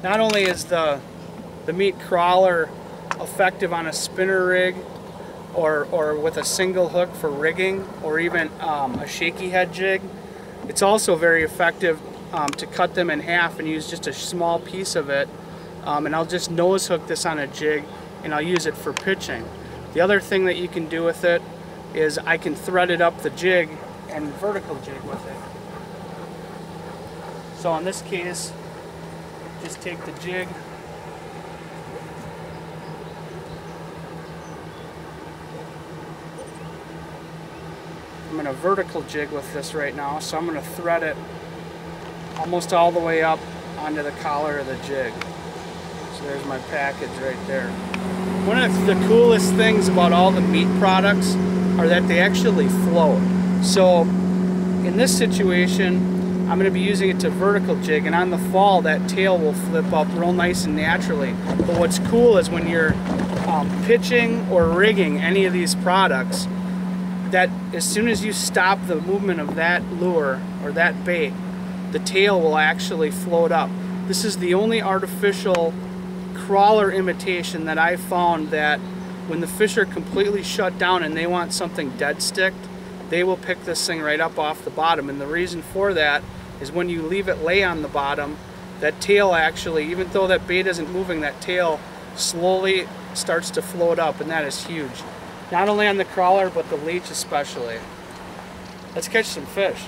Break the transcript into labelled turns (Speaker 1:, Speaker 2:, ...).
Speaker 1: Not only is the meat crawler effective on a spinner rig or with a single hook for rigging, or even a shaky head jig, it's also very effective to cut them in half and use just a small piece of it. And I'll just nose hook this on a jig and I'll use it for pitching. The other thing that you can do with it is I can thread it up the jig and vertical jig with it. So in this case, just take the jig, I'm going to vertical jig with this right now, so I'm going to thread it almost all the way up onto the collar of the jig. So there's my package right there. One of the coolest things about all the meat products are that they actually float. So in this situation, I'm going to be using it to vertical jig, and on the fall that tail will flip up real nice and naturally. But what's cool is when you're pitching or rigging any of these products, that as soon as you stop the movement of that lure or that bait, the tail will actually float up. This is the only artificial crawler imitation that I found that when the fish are completely shut down and they want something dead sticked, they will pick this thing right up off the bottom. And the reason for that is when you leave it lay on the bottom, that tail actually, even though that bait isn't moving, that tail slowly starts to float up, and that is huge. Not only on the crawler, but the leech especially. Let's catch some fish.